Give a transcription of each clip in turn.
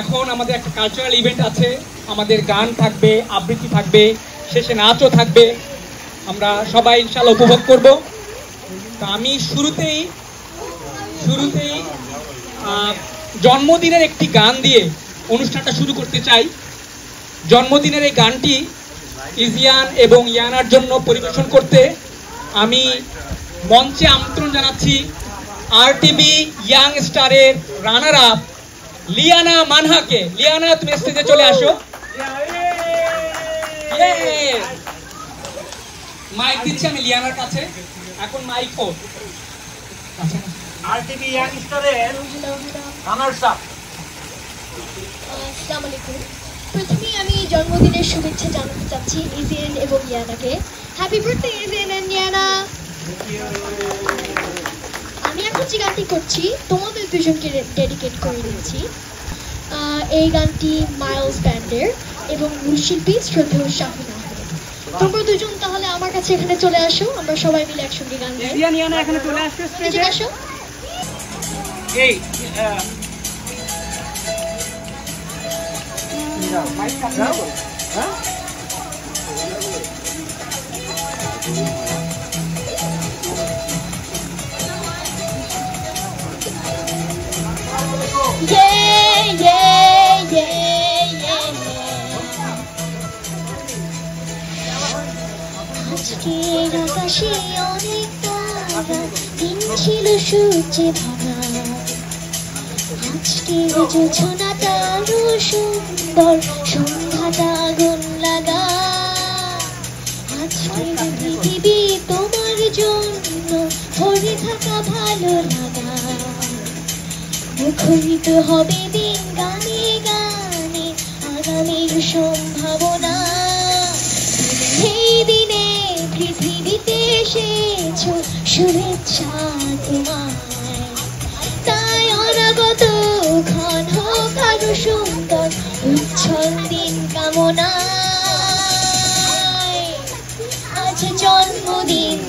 এখন আমাদের একটা কালচারাল ইভেন্ট আছে, আমাদের গান থাকবে, আবৃত্তি থাকবে, শেষে নাচও থাকবে। আমরা সবাই ইনশাআল্লাহ উপভোগ করব। তো আমি শুরুতেই জন্মদিনের একটি গান দিয়ে অনুষ্ঠানটা শুরু করতে চাই। জন্মদিনের এই গানটি ইজিয়ান এবং ইয়ানার জন্য পরিবেশন করতে আমি মঞ্চে আমন্ত্রণ জানাচ্ছি আরটিভি ইয়াং স্টারের রানার আপ লিয়ানা মানহাকে। লিয়ানা, তুমি স্টেজে চলে আসো। মাইক দিচ্ছি আমি লিয়ানার কাছে। এখন মাইক ও আরটিভি ইয়াং স্টারের রানার্স আপ। আসসালামু আলাইকুম। প্রথমে আমি জন্মদিনের শুভেচ্ছা জানাতে চাচ্ছি ইজিয়ান এবং ইয়ানাকে। হ্যাপি বার্থডে ইজিয়ান এন্ড ইয়ানা। আমি এখন যে গানটি করছি তোমাদের দুজনকে ডেডিকেট করে দিচ্ছি। এই গানটি মাইলস ব্যান্ডের এবং মূল শিল্পী শ্রদ্ধেয় শাহিন আহমেদ। তোমরা দুজন তাহলে আমার কাছে এখানে চলে আসো, আমরা সবাই মিলে একসঙ্গে গান গাই। ইজিয়ান ইয়ানা এখানে চলে আসো স্টেজে। আসো। এই মাইক দাও। হ্যাঁ, আজকের আকাশে অনেক তারা, দিন ছিল সূর্যে ভরা। আজকের যোছনাটা আরো সুন্দর, সন্ধ্যাটা আগুন লাগা। আজকের পৃথিবী তোমার জন্য ভরে থাকা ভালো লাগা। মুখরিত হবে দিন গানে গানে আগামীর সম্ভাবনা। এই দিনে পৃথিবীতে এসেছো, শুভেচ্ছা তোমায়। তাই অনাগত ক্ষণ হোক আরো সুন্দর, উজ্জ্বল দিন কামনায়। আজ জন্মদিন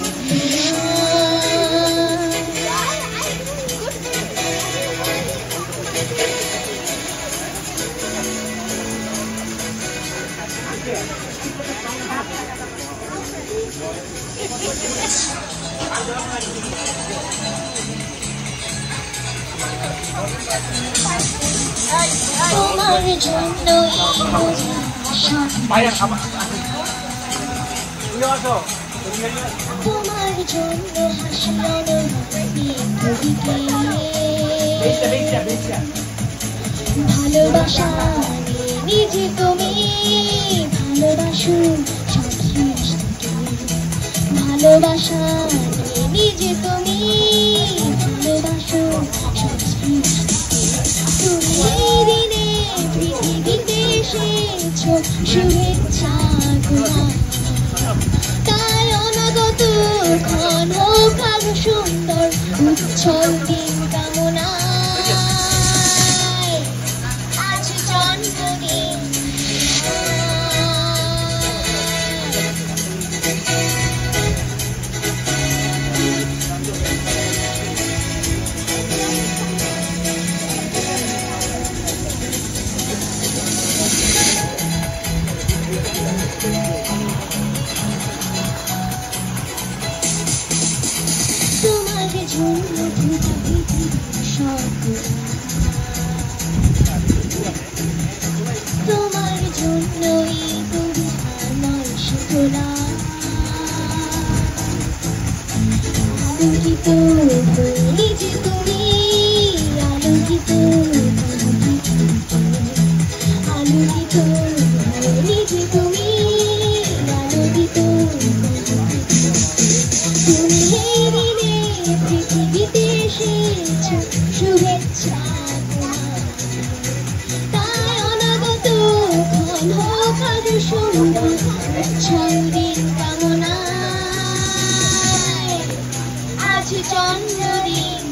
তোমার জন্য তোমার জন্য হাসিয়ানো ভালোবাসা নিজে তুমি ভালোবাসো সব সৃষ্টিকে। ভালোবাসা নিজে তুমি ভালোবাসো সব সৃষ্টিকে। তুমি এই দিনে পৃথিবীতে এসেছো, শুভেচ্ছা তোমার। তাই অনাগত ক্ষণ হোক আরো সুন্দর, উজ্জ্বল দিন কামনায়। আজ জন্মদিন তোমার জন্য তোমার জন্যই কবিতাময় শোনা। আলোকিত নিজে তুমি আলোকিত, আলোকিত নিজে তুমি আলোকিত। তুমি এই দিনে পৃথিবীতে এসেছো, শুভেচ্ছা তোমার। তাই অনাগত ক্ষণ হোক আরো সুন্দর, উজ্জ্বল দিন কামনায়। আজ জন্মদিন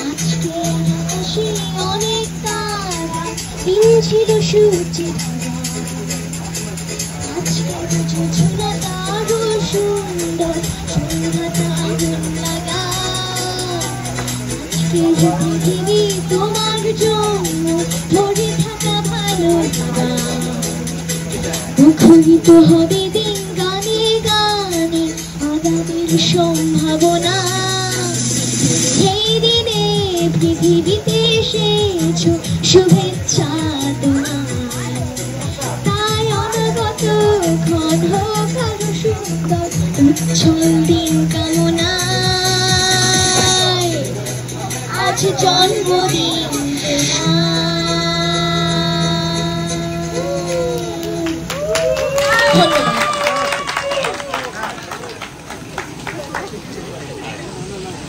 আজকে আকাশে অনেক তারা, দিন ছিল সূর্যে ভরা। আজকের যোছনাটা আরো সুন্দর, সন্ধ্যাটা আগুন লাগা। আজকের পৃথিবী তোমার আলোকিত হবে দিন গানে গানে আগামীর সম্ভাবনা। সেই দিনে পৃথিবীতে এসেছো শুভেচ্ছা তোমার, তাই অনাগত ক্ষণ হোক আরো সুন্দর উজ্জ্বল দিন কামনায়। আজ জন্মদিন